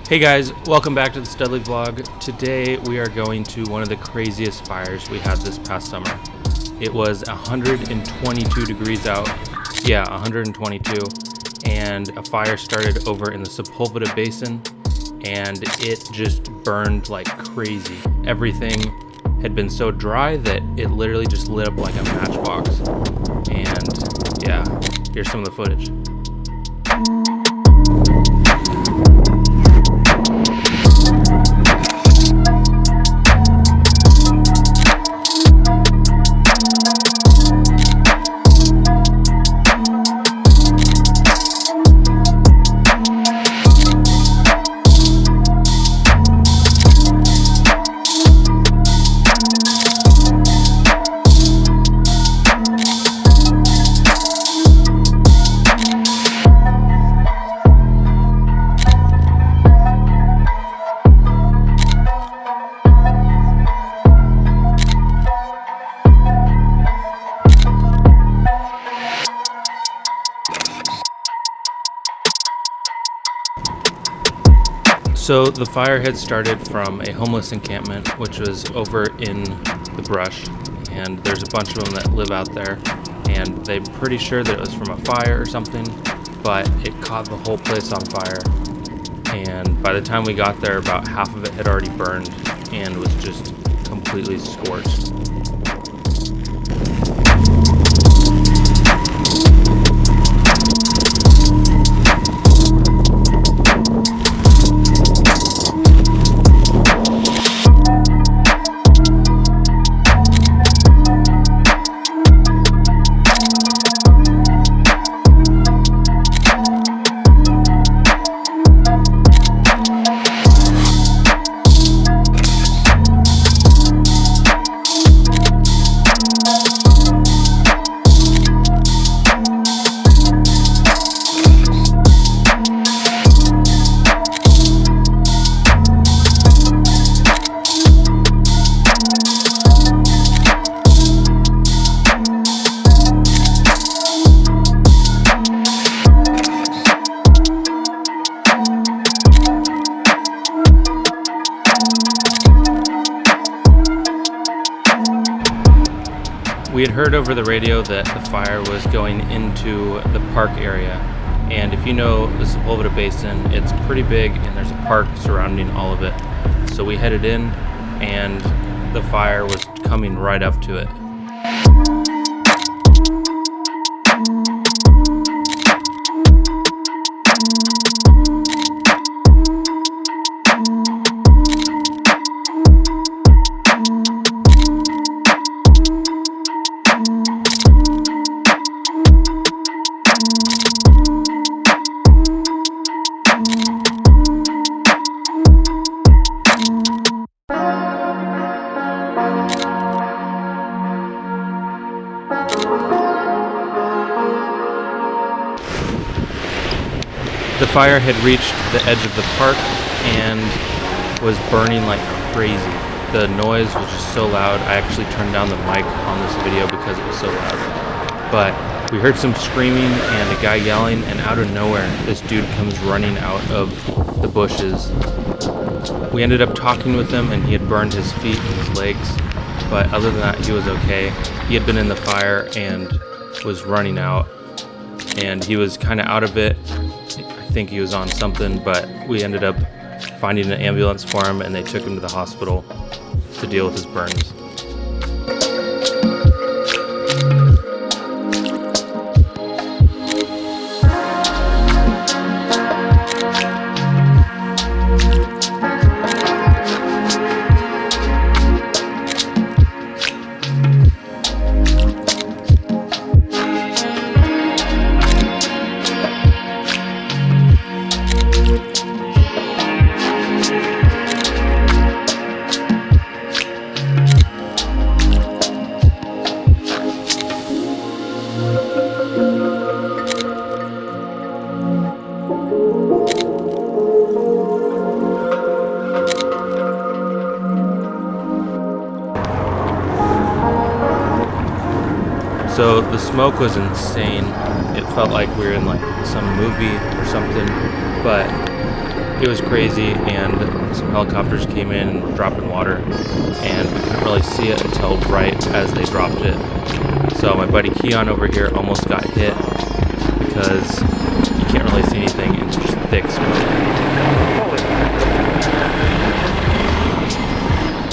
Hey guys, welcome back to the Studley Vlog. Today we are going to one of the craziest fires we had this past summer. It was 122 degrees out, 122, and a fire started over in the Sepulveda Basin, and it just burned like crazy. Everything had been so dry that it literally just lit up like a matchbox. And yeah, here's some of the footage. So the fire had started from a homeless encampment, which was over in the brush, and there's a bunch of them that live out there, and they're pretty sure that it was from a fire or something, but it caught the whole place on fire. And by the time we got there, about half of it had already burned and was just completely scorched. We had heard over the radio that the fire was going into the park area, and if you know the Sepulveda Basin, it's pretty big and there's a park surrounding all of it. So we headed in and the fire was coming right up to it. The fire had reached the edge of the park and was burning like crazy. The noise was just so loud. I actually turned down the mic on this video because it was so loud. But we heard some screaming and a guy yelling, and out of nowhere, this dude comes running out of the bushes. We ended up talking with him, and he had burned his feet and his legs, but other than that, he was okay. He had been in the fire and was running out, and he was kind of out of it. I think he was on something, but we ended up finding an ambulance for him, and they took him to the hospital to deal with his burns. So the smoke was insane. It felt like we were in like some movie or something, but it was crazy, and some helicopters came in and dropping water, and we couldn't really see it until right as they dropped it. So my buddy Keon over here almost got hit because you can't really see anything and it's just thick smoke.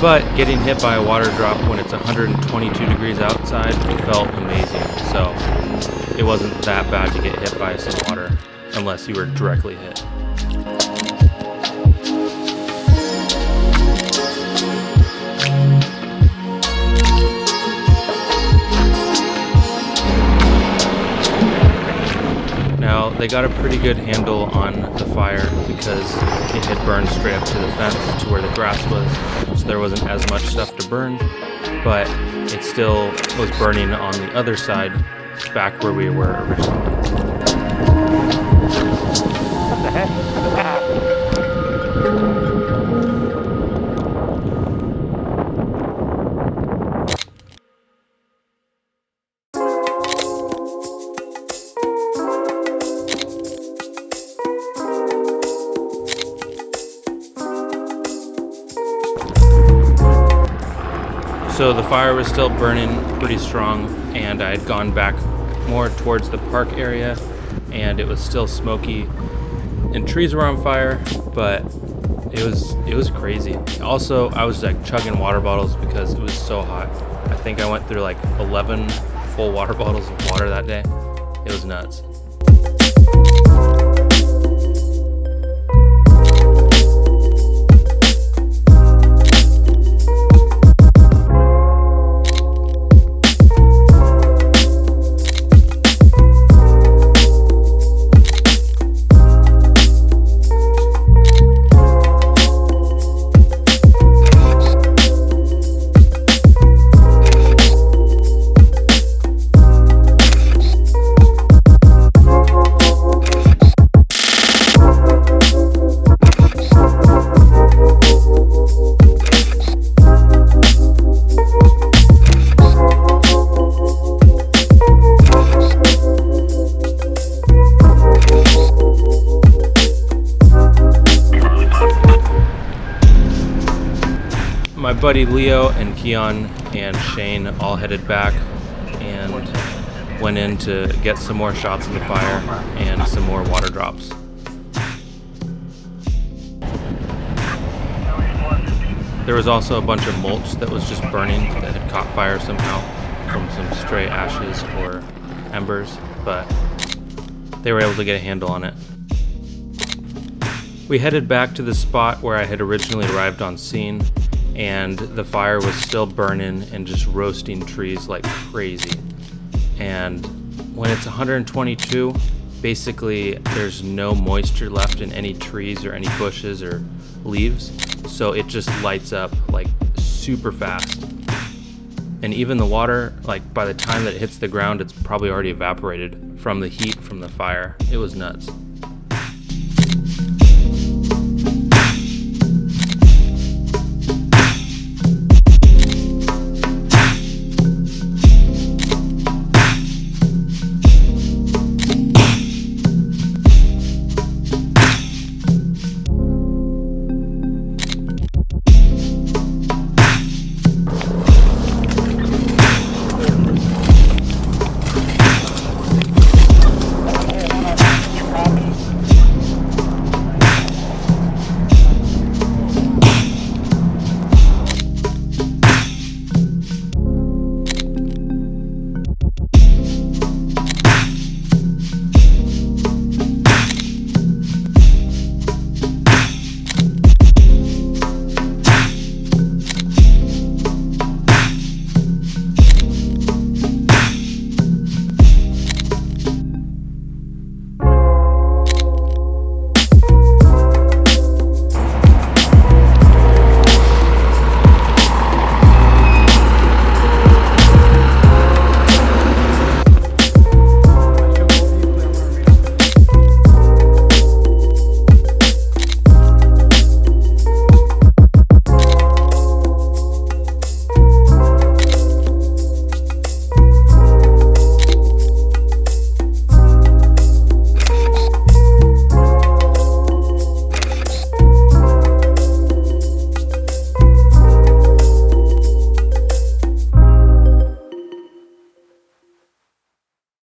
But getting hit by a water drop when it's 122 degrees outside felt amazing. So it wasn't that bad to get hit by some water unless you were directly hit. Now, they got a pretty good handle on the fire because it had burned straight up to the fence to where the grass was, so there wasn't as much stuff to burn, but it still was burning on the other side, back where we were originally. What the heck? So the fire was still burning pretty strong, and I had gone back more towards the park area, and it was still smoky, and trees were on fire, but it was crazy. Also, I was like chugging water bottles because it was so hot. I think I went through like 11 full water bottles of water that day. It was nuts. My buddy Leo and Keon and Shane all headed back and went in to get some more shots of the fire and some more water drops. There was also a bunch of mulch that was just burning that had caught fire somehow from some stray ashes or embers, but they were able to get a handle on it. We headed back to the spot where I had originally arrived on scene, and the fire was still burning and just roasting trees like crazy. And when it's 122, basically there's no moisture left in any trees or any bushes or leaves, so it just lights up like super fast. And even the water, like by the time that it hits the ground, it's probably already evaporated from the heat from the fire. It was nuts.